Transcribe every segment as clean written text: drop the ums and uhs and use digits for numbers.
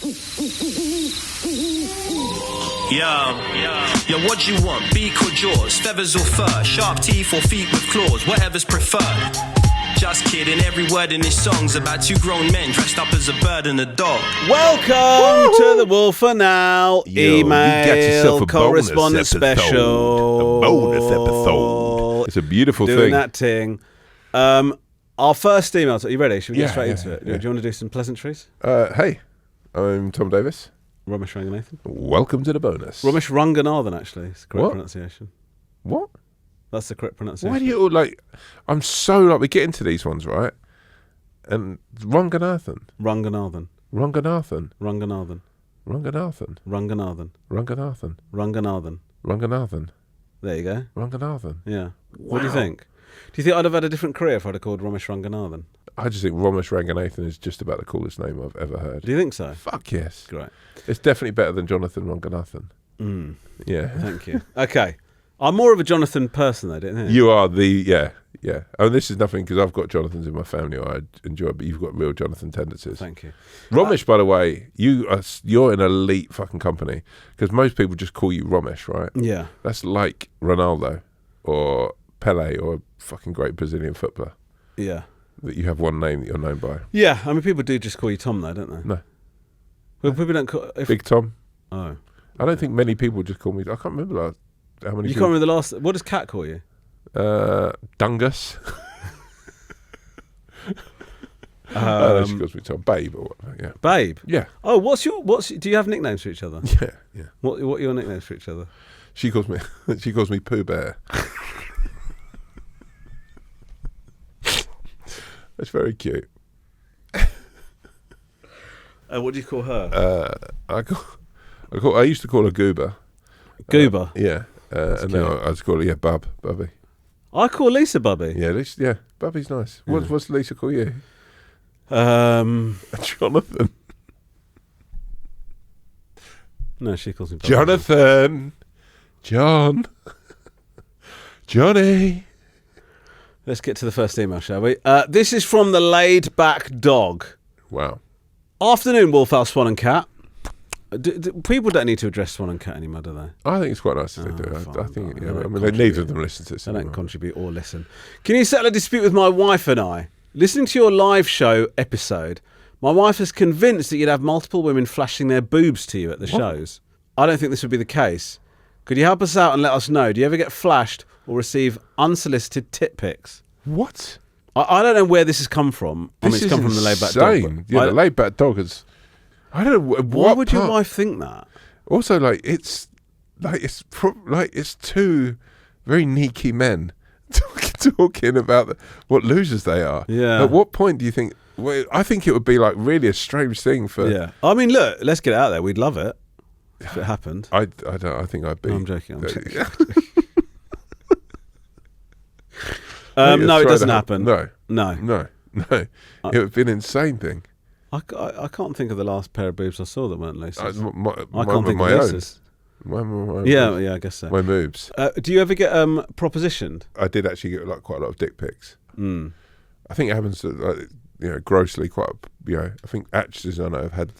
Yo, what do you want? Beak or jaws? Feathers or fur? Sharp teeth or feet with claws? Whatever's preferred. Just kidding, every word in this song's about two grown men dressed up as a bird and a dog. Welcome to the Wolfandowl email correspondence special. A bonus episode. It's a beautiful Doing thing. that thing. Our first email. Are you ready? Should we get straight into it? Yeah. Do you want to do some pleasantries? Hey, I'm Tomdavis. Romeshranganathan. Welcome to the bonus. Romeshranganathan, actually. It's the correct What? pronunciation. What? That's the correct pronunciation. Why do you all I'm so we get into these ones, right? And Ranganathan. Ranganathan. Ranganathan. Ranganathan. Ranganathan. Ranganathan. Ranganathan. Ranganathan. Ranganathan. There you go. Ranganathan. Yeah. What do you think? Do you think I'd have had a different career if I'd have called Romesh Ranganathan? I just think Romesh Ranganathan is just about the coolest name I've ever heard. Do you think so? Fuck yes. Great. It's definitely better than Jonathan Ranganathan. Yeah. Thank you. Okay. I'm more of a Jonathan person, though, don't you? You are yeah. Oh, this is nothing because I've got Jonathans in my family who I enjoy, but you've got real Jonathan tendencies. Thank you. Romesh, by the way, you're an elite fucking company because most people just call you Romesh, right? Yeah. That's like Ronaldo or Pele or a fucking great Brazilian footballer. Yeah. That you have one name that you're known by. Yeah. I mean, people do just call you Tom, though, don't they? No. Well, people don't call... Big Tom. Oh. I don't think many people just call me... I can't remember how many You people... can't remember the last... What does Kat call you? Dungus. She calls me Tom. Babe or whatever, yeah. Babe? Yeah. Oh, do you have nicknames for each other? Yeah. What are your nicknames for each other? She calls me Pooh Bear. That's very cute. What do you call her? I used to call her Goober. Goober? Yeah. And now I just call her, Bubby. I call Lisa Bubby. Yeah, Bubby's nice. Yeah. What's Lisa call you? Jonathan. No, she calls me Bubby. Jonathan. John. Johnny. Let's get to the first email, shall we? This is from the Laid Back Dog. Wow. Afternoon, Wolfowl, Swan and Cat. People don't need to address Swan and Cat anymore, do they? I think it's quite nice if they do. Fine, I think, fine. I mean, neither of them listen to this. They don't anymore. contribute or listen. Can you settle a dispute with my wife and I? Listening to your live show episode, my wife is convinced that you'd have multiple women flashing their boobs to you at the shows. I don't think this would be the case. Could you help us out and let us know? Do you ever get flashed or receive unsolicited tit pics? What? I don't know where this has come from. This it's come from the Laid Back Dog. Yeah, the Laid Back Dog is... I don't know. Why would your wife think that? Also, it's two very neaky men talking about what losers they are. Yeah. At what point do you think? Well, I think it would be really a strange thing for. Yeah. I mean, look, let's get it out there. We'd love it if it happened. I don't. I think I'd be. No, I'm joking. No, it doesn't happen. No. It would be an insane thing. I can't think of the last pair of boobs I saw that weren't Lisa's. I Mine can't think my of own. Lisa's. Yeah, I guess so. My moves. Do you ever get propositioned? I did actually get quite a lot of dick pics. Mm. I think it happens grossly quite. I think actresses I know have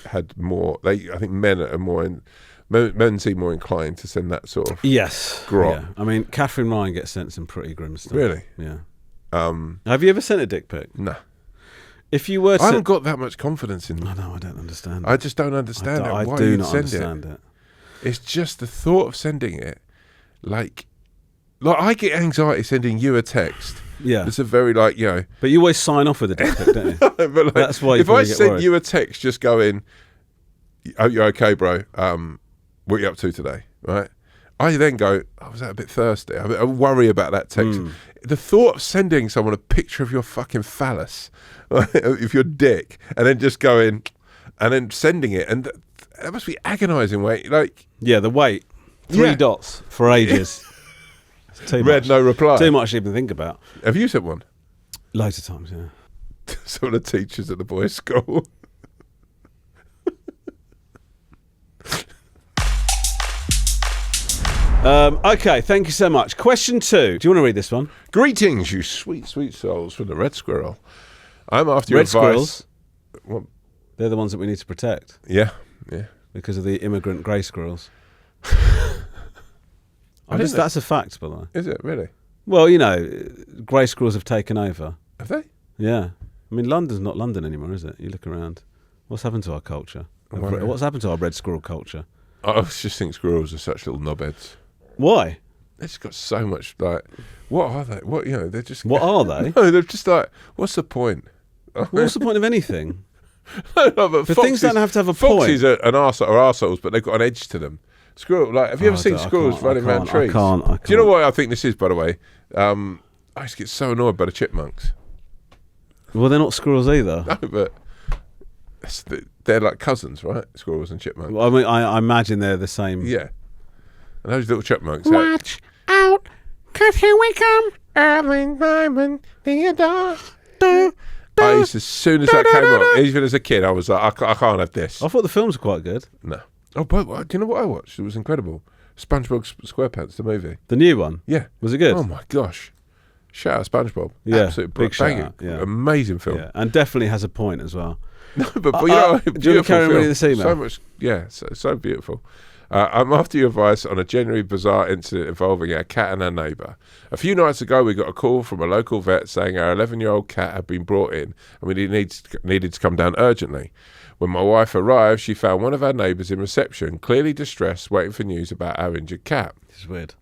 had more. I think men are more men seem more inclined to send that sort of grot. Yeah. I mean, Catherine Ryan gets sent some pretty grim stuff. Really? Yeah. Have you ever sent a dick pic? No. If you were, I haven't got that much confidence in. I know. I don't understand. I just don't understand it. Why do you'd not send understand it. It's just the thought of sending it, like I get anxiety sending you a text. Yeah, it's a very But you always sign off with a dick pic, don't you? But that's why. You if I send worried. you a text, just going, "Oh, you're okay, bro. What are you up to today?" Right? I then go, "Oh, was that a bit thirsty?" I worry about that text. The thought of sending someone a picture of your fucking phallus, of your dick, and then just going, and then sending it, and that must be agonising. The wait, 3 dots for ages. Too Read much. no reply. Too much to even think about. Have you sent one? Loads of times, yeah. Some of the teachers at the boys' school. Okay, thank you so much. Question 2. Do you want to read this one? Greetings, you sweet, sweet souls from the Red Squirrel. I'm after your Red advice. Squirrels? What? They're the ones that we need to protect Yeah. because of the immigrant grey squirrels. didn't That's a fact, by the way. Is it really? Well, you know, grey squirrels have taken over. Have they? Yeah. I mean, London's not London anymore, is it? You look around. What's happened to our culture? Well, What's happened to our red squirrel culture? I just think squirrels are such little knobheads. Why? They've just got so much, like, what are they? What, you know, they're just... What are they? No, they're just like, what's the point? What's the point of anything? No, but things don't have to have a point. Foxes are arseholes, but they've got an edge to them. Squirrel, like, have you ever seen squirrels running around trees? I can't. Do you know what I think this is, by the way? I used to get so annoyed by the chipmunks. Well, they're not squirrels either. No, but they're like cousins, right? Squirrels and chipmunks. Well, I mean, I imagine they're the same. Yeah. And those little chipmunks. Watch out, 'cause here we come. Early Diamond, Theodore. I used to, as soon as that came on, even as a kid, I was like, I can't have this. I thought the films were quite good. No. Oh, but do you know what I watched? It was incredible. SpongeBob SquarePants, the movie. The new one? Yeah. Was it good? Oh, my gosh. Shout out SpongeBob. Yeah, Absolute big shout banging. out, yeah. Amazing film. Yeah, and definitely has a point as well. No, but you know, do you want to beautiful carry on film. reading this email? So much, yeah, so beautiful. I'm after your advice on a genuinely bizarre incident involving our cat and our neighbour. A few nights ago, we got a call from a local vet saying our 11-year-old cat had been brought in and we needed to come down urgently. When my wife arrived, she found one of our neighbours in reception, clearly distressed, waiting for news about our injured cat. This is weird.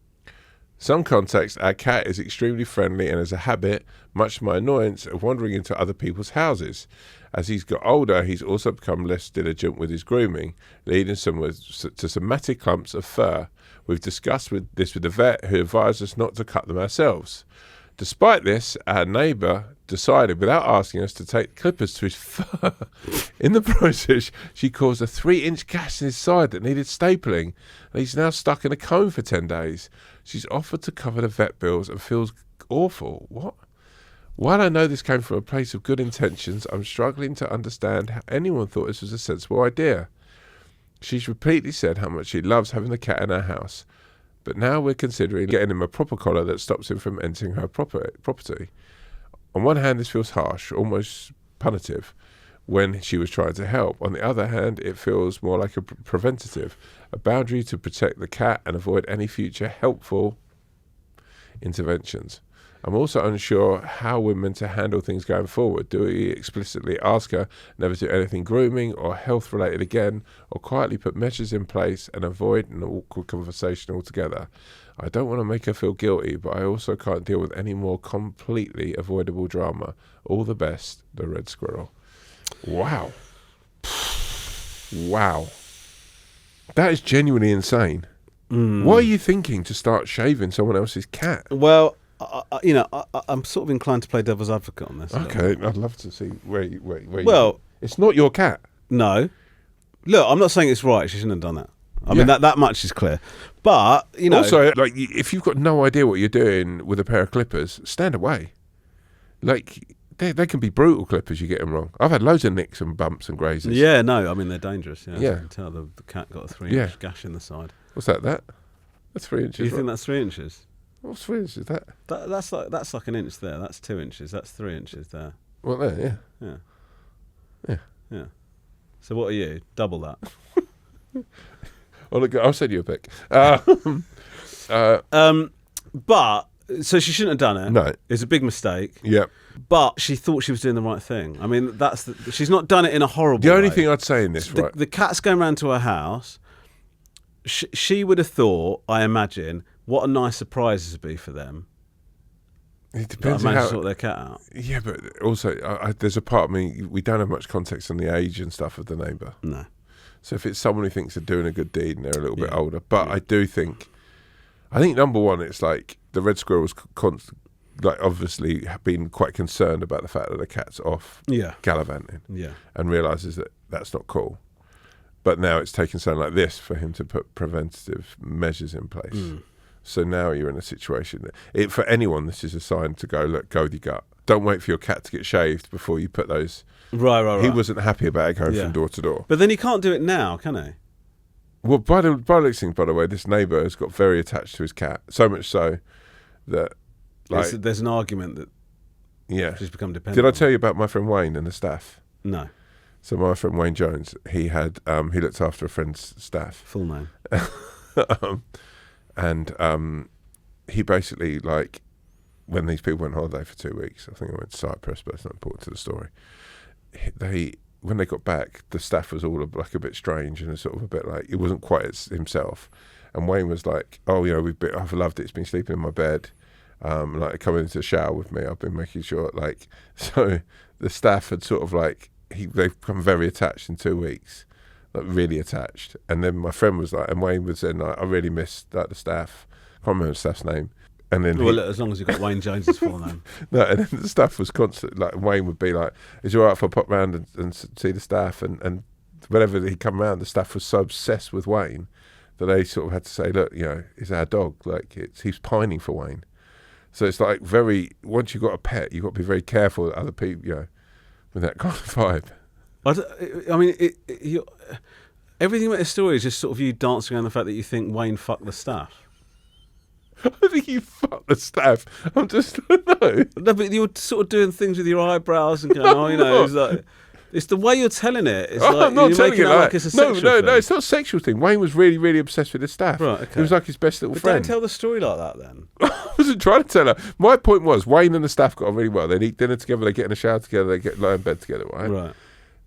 Some context, our cat is extremely friendly and has a habit, much to my annoyance, of wandering into other people's houses. As he's got older, he's also become less diligent with his grooming, leading to some matted clumps of fur. We've discussed this with the vet, who advised us not to cut them ourselves. Despite this, our neighbour decided, without asking us, to take clippers to his fur. In the process, she caused a 3-inch gash in his side that needed stapling, and he's now stuck in a cone for 10 days. She's offered to cover the vet bills and feels awful. What? While I know this came from a place of good intentions, I'm struggling to understand how anyone thought this was a sensible idea. She's repeatedly said how much she loves having the cat in her house, but now we're considering getting him a proper collar that stops him from entering her property. On one hand, this feels harsh, almost punitive, when she was trying to help. On the other hand, it feels more like a preventative, a boundary to protect the cat and avoid any future helpful interventions. I'm also unsure how we're meant to handle things going forward. Do we explicitly ask her never to do anything grooming or health related again, or quietly put measures in place and avoid an awkward conversation altogether? I don't want to make her feel guilty, but I also can't deal with any more completely avoidable drama. All the best, the Red Squirrel. Wow. Wow. That is genuinely insane. What are you thinking to start shaving someone else's cat? Well, I'm sort of inclined to play devil's advocate on this. Okay, I'd love to see where you... Well, it's not your cat. No. Look, I'm not saying it's right. She shouldn't have done that. I mean, that much is clear. But, you know... Also, like, if you've got no idea what you're doing with a pair of clippers, stand away. Like, they can be brutal clippers, you get them wrong. I've had loads of nicks and bumps and grazes. Yeah, no, I mean, they're dangerous. Yeah. Yeah. As you can tell, the cat got a 3-inch gash in the side. What's that? That's 3 inches. Do you think that's 3 inches? What's 3 inches? That's like an inch there. That's 2 inches. That's 3 inches there. Well, there, Yeah. Yeah. Yeah. So what are you? Double that. Well, look, I'll send you a pic. But so she shouldn't have done it. No. It's a big mistake. Yeah. But she thought she was doing the right thing. I mean, she's not done it in a horrible way. The only thing I'd say in this, right? The cat's going round to her house. She would have thought, I imagine, what a nice surprise this would be for them. It depends on on how how... to sort their cat out. Yeah, but also, there's a part of me, we don't have much context on the age and stuff of the neighbour. No. So if it's someone who thinks they're doing a good deed and they're a little bit older, but I think number one, it's like the red squirrel was obviously been quite concerned about the fact that the cat's off gallivanting, and realises that that's not cool. But now it's taken something like this for him to put preventative measures in place. So now you're in a situation that for anyone, this is a sign to go, look, go with your gut. Don't wait for your cat to get shaved before you put those. Right. He wasn't happy about it going from door to door. But then he can't do it now, can he? Well, by the looks things, by the way, this neighbour has got very attached to his cat. So much so that there's an argument that she's become dependent. Did I tell you about my friend Wayne and the staff? No. So my friend Wayne Jones, he looked after a friend's staff. Full name. And he basically, like, when these people went on holiday for 2 weeks, I think I went to Cyprus, but it's not important to the story. When they got back, the staff was all like a bit strange and sort of a bit like, it wasn't quite himself. And Wayne was like, "Oh, you know, I've loved it. It's been sleeping in my bed, like coming into the shower with me. I've been making sure, like." So the staff had sort of like they've become very attached in 2 weeks, like really attached. And then my friend was like, and Wayne was saying, like, "I really missed like the staff." I can't remember the staff's name. And then look, as long as you've got Wayne Jones's full name. No, and then the staff was constant. Like Wayne would be like, "Is it all right if I pop round and see the staff?" And whenever he'd come round, the staff was so obsessed with Wayne that they sort of had to say, "Look, you know, he's our dog. Like he's pining for Wayne." So it's like once you've got a pet, you've got to be very careful that other people, you know, with that kind of vibe. I mean, everything about the story is just sort of you dancing around the fact that you think Wayne fucked the staff. I think you fuck the staff. I'm just no. No, but you're sort of doing things with your eyebrows and going, "Oh, you know," it's like it's the way you're telling it. It's like I'm not you're telling making it it like like it's a sexual thing. No, it's not a sexual thing. Wayne was really, really obsessed with his staff. Right, okay. He was like his best little But friend. don't tell the story like that then. I wasn't trying to tell her. My point was Wayne and the staff got on really well. They'd eat dinner together, they get in the shower together, they lie in bed together, right? Right.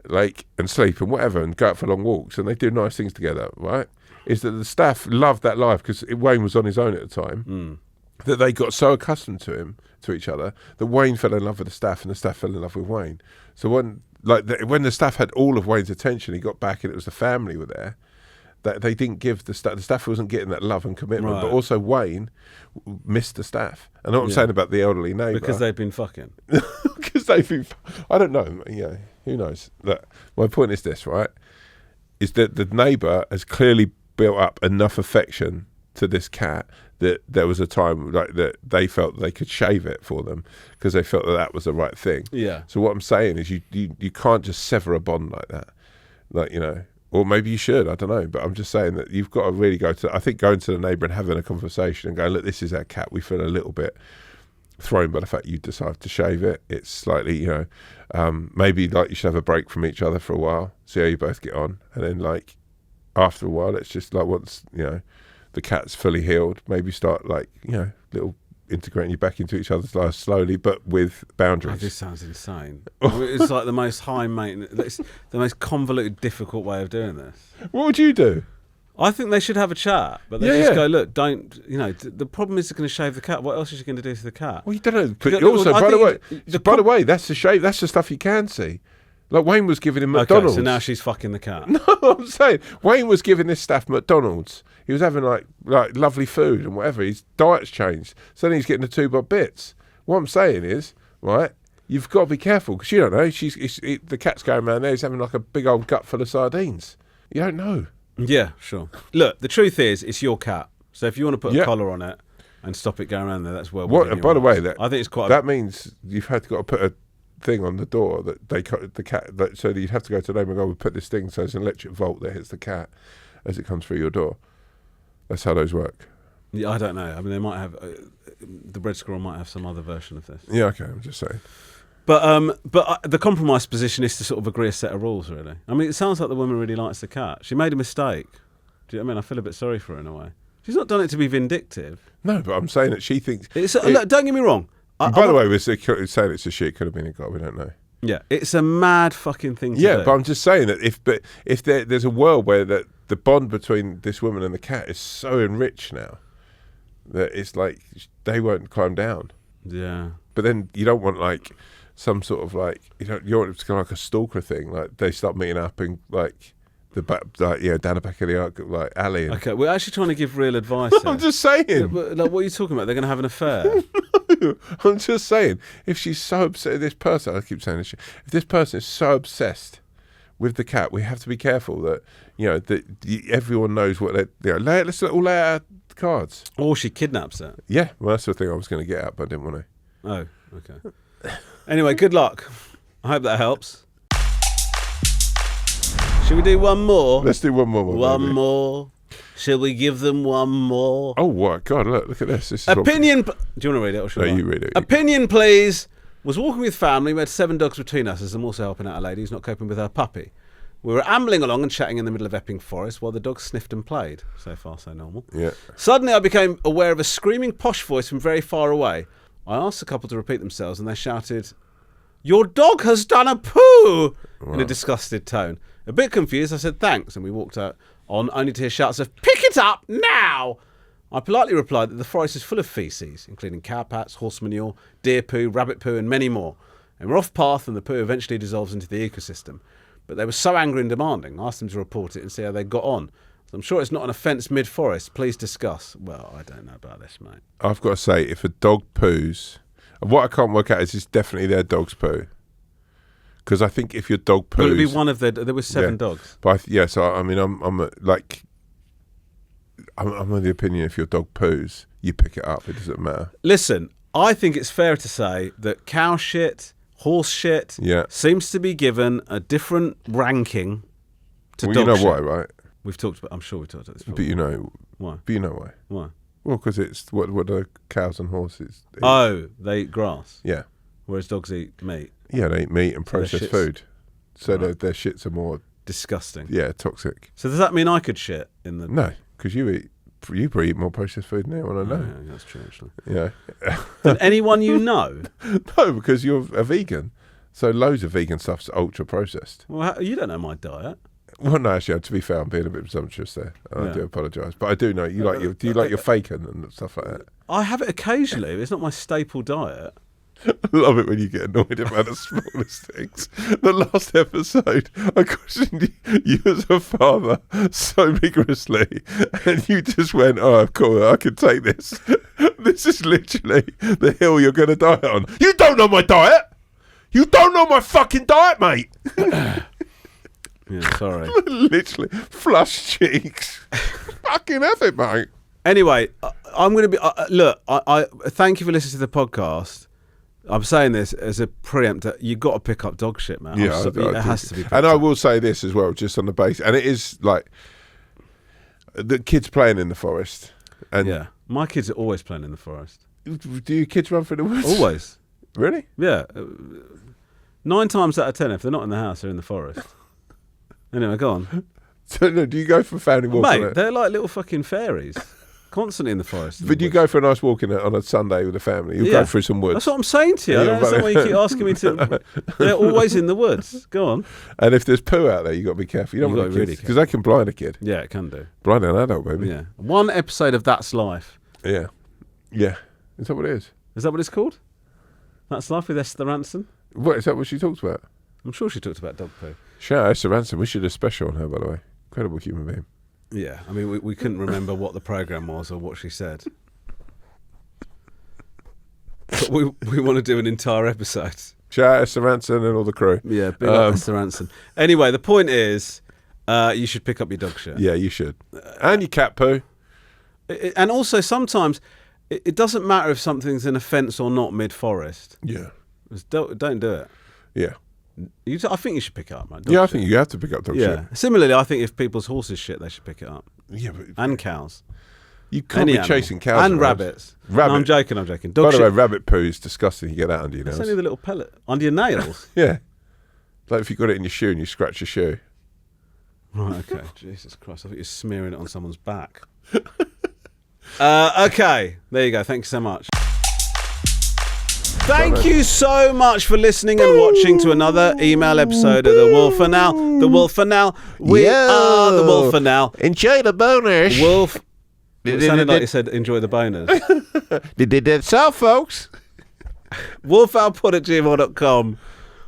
Like, and sleep and whatever, and go out for long walks, and they do nice things together, right? Is that the staff loved that life because Wayne was on his own at the time. That they got so accustomed to each other, that Wayne fell in love with the staff and the staff fell in love with Wayne. So when the staff had all of Wayne's attention, he got back and it was the family were there, that they didn't give the staff wasn't getting that love and commitment, Right. but also Wayne missed the staff. And what I'm saying about the elderly neighbour. Because they've been fucking. Because they've been, I don't know, you know, who knows. Look, my point is this, right, is that the neighbour has clearly built up enough affection to this cat that there was a time like that they felt they could shave it for them because they felt that was the right thing. Yeah. So what I'm saying is you can't just sever a bond like that, like, you know, or maybe you should, I don't know, but I'm just saying that you've got to really going to the neighbour and having a conversation and go, "Look, this is our cat. We feel a little bit thrown by the fact you decided to shave it. It's slightly, you know, maybe like you should have a break from each other for a while, see how you both get on, and then like after a while, it's just like once, you know, the cat's fully healed, maybe start like, you know, little integrating you back into each other's lives slowly, but with boundaries." Oh, this sounds insane. I mean, it's like the most high maintenance, it's the most convoluted, difficult way of doing this. What would you do? I think they should have a chat, but they Yeah, just yeah. go, "Look, don't, you know, the problem is they're going to shave the cat. What else is she going to do to the cat?" Well, you don't know. But Yeah, also, well, I by think the way, that's the shave. That's the stuff you can see. Like Wayne was giving him Okay, McDonald's. so now she's fucking the cat. No, I'm saying Wayne was giving this staff McDonald's. He was having like lovely food and whatever. His diet's changed. Suddenly he's getting the 2 bob bits. What I'm saying is, right, you've got to be careful because you don't know. The cat's going around there. He's having like a big old gut full of sardines. You don't know. Yeah, sure. Look, the truth is, it's your cat. So if you want to put a Yeah. collar on it and stop it going around there, that's well. What? within And your by the way, rights. that I think it's quite. that means you've got to put a thing on the door that the cat, that, so that you'd have to go to the neighbour and go, "We put this thing so there's an electric volt that hits the cat as it comes through your door." That's how those work. Yeah, I don't know. I mean, they might have the Red Squirrel might have some other version of this. Yeah, okay, I'm just saying. But the compromise position is to sort of agree a set of rules. Really, I mean, it sounds like the woman really likes the cat. She made a mistake. Do you know what I mean? I feel a bit sorry for her in a way. She's not done it to be vindictive. No, but I'm saying that she thinks. Look, don't get me wrong. By the way, we're saying it's a she. It could have been a guy. We don't know. Yeah, it's a mad fucking thing to do. Yeah, but I'm just saying that if there's a world where the bond between this woman and the cat is so enriched now that it's like they won't climb down. Yeah. But then you don't want like some sort of like you want it to go like a stalker thing. Like they start meeting up and like the back, like down the back of the like alley. And Okay, we're actually trying to give real advice. I'm here. just saying. Like, what are you talking about? They're going to have an affair. I'm just saying. If she's so obsessed, this person, I keep saying this shit. If this person is so obsessed with the cat, we have to be careful that everyone knows what they. Let's all lay out our cards. Or she kidnaps her. Yeah, well, that's the thing I was going to get at, but I didn't want to. Oh, okay. Anyway, good luck. I hope that helps. Should we do one more? Let's do one more. One baby. more. Shall we give them one more? Oh, what? God, look at this. This is Opinion. Do you want to read it or should No, I? you read it. Opinion, please. Was walking with family. We had 7 dogs between us, as I'm also helping out a lady who's not coping with her puppy. We were ambling along and chatting in the middle of Epping Forest while the dogs sniffed and played. So far, so normal. Yeah. Suddenly, I became aware of a screaming posh voice from very far away. I asked the couple to repeat themselves, and they shouted, "Your dog has done a poo!" in a disgusted tone. A bit confused, I said thanks, and we walked out on, only to hear shouts of, "Pick it up now!" I politely replied that the forest is full of faeces, including cow pats, horse manure, deer poo, rabbit poo, and many more. And we're off path, and the poo eventually dissolves into the ecosystem. But they were so angry and demanding, I asked them to report it and see how they got on. So I'm sure it's not an offence mid-forest. Please discuss. Well, I don't know about this, mate. I've got to say, if a dog poos, what I can't work out is it's definitely their dog's poo. Because I think if your dog poos, Will it be one of their? There were 7 dogs. But so I mean, I'm of the opinion if your dog poos, you pick it up. It doesn't matter. Listen, I think it's fair to say that cow shit, horse shit, seems to be given a different ranking to dog shit. Well, you know why, right? We've talked about. I'm sure we've talked about this before. But you know why? But you know why? Why? Well, because it's what the cows and horses eat. Oh, they eat grass. Yeah. Whereas dogs eat meat. Yeah, they eat meat and processed food. So their shits are more disgusting. Yeah, toxic. So does that mean I could shit in the? No, because you probably eat more processed food than anyone I know. Yeah, that's true, actually. Yeah. Than anyone you know? No, because you're a vegan. So loads of vegan stuff's ultra processed. Well, you don't know my diet. Well, no, actually, to be fair, I'm being a bit presumptuous there. I do apologise, but I do know you do you like your bacon and stuff like that? I have it occasionally. But it's not my staple diet. I love it when you get annoyed about the smallest things. The last episode, I questioned you as a father so vigorously, and you just went, "Oh, cool, I can take this." This is literally the hill you're going to die on. You don't know my diet. You don't know my fucking diet, mate. Yeah, sorry. Literally, flushed cheeks. Fucking have it, mate. Anyway, I'm going to be... look, I thank you for listening to the podcast. I'm saying this as a preempt that you've got to pick up dog shit, man. Yeah, it has to be picked and up. I will say this as well, just on the base, and it is like the kids playing in the forest. And yeah, my kids are always playing in the forest. Do your kids run through the woods? Always. Really? Yeah. 9 times out of 10, if they're not in the house, they're in the forest. Anyway, go on. So, no, do you go for a family walk? Mate, they're like little fucking fairies. Constantly in the forest. But you go for a nice walk on a Sunday with the family. You'll go through some woods. That's what I'm saying to you. I don't understand why you keep asking me to. They're always in the woods. Go on. And if there's poo out there, you got to be careful. You don't want to really, because they can blind a kid. Yeah, it can do. Blind an adult, baby. Yeah. One episode of That's Life. Yeah. Yeah. Is that what it is? Is that what it's called? That's Life with Esther Ranson? What, is that what she talks about? I'm sure she talked about dog poo. Shout out Esther Ranson. We should do a special on her, by the way. Incredible human being. Yeah, I mean, we couldn't remember what the programme was or what she said. But we want to do an entire episode. Shout out Esther Ranson and all the crew. Yeah, big up Esther Ranson. Anyway, the point is, you should pick up your dog shit. Yeah, you should. And your cat poo. And also, sometimes, it doesn't matter if something's an offence or not mid-forest. Yeah. Don't do it. Yeah. I think you should pick it up, man. I think you have to pick up dog shit. Similarly, I think if people's horses shit, they should pick it up. Yeah, but and cows. You can't be chasing cows and around. rabbits. Rabbit. No, I'm joking. Dog By the way, shit. rabbit poo is disgusting. You get that under your nails. It's only the little pellet under your nails. Yeah, like if you got it in your shoe and you scratch your shoe. Right. Okay. Jesus Christ! I thought you were smearing it on someone's back. Okay. There you go. Thank you so much. Thank you so much for listening and watching to another email episode of The Wolfandowl. The Wolfandowl. We are The Wolfandowl. Enjoy the boners. Wolf. It sounded like you said, enjoy the boners. That's so, folks. wolfowlpod@gmail.com.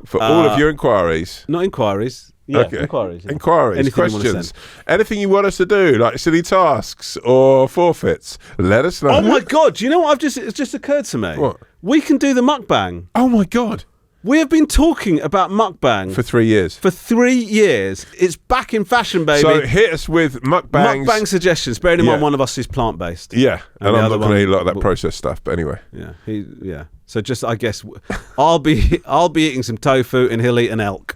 For all of your inquiries. Not inquiries. Yeah, okay. inquiries. Yeah. Inquiries, Anything questions, anything you want us to do, like silly tasks or forfeits, let us know. Oh my God, do you know what it's just occurred to me? What? We can do the mukbang. Oh my God. We have been talking about mukbang For 3 years. For 3 years. It's back in fashion, baby. So hit us with mukbangs. Mukbang suggestions. Bearing in mind one of us is plant-based. Yeah, and the I'm other not going to eat a lot of that one- processed stuff, but anyway. Yeah. So just, I guess, I'll be eating some tofu and he'll eat an elk.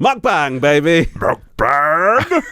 Mukbang, baby. Mukbang.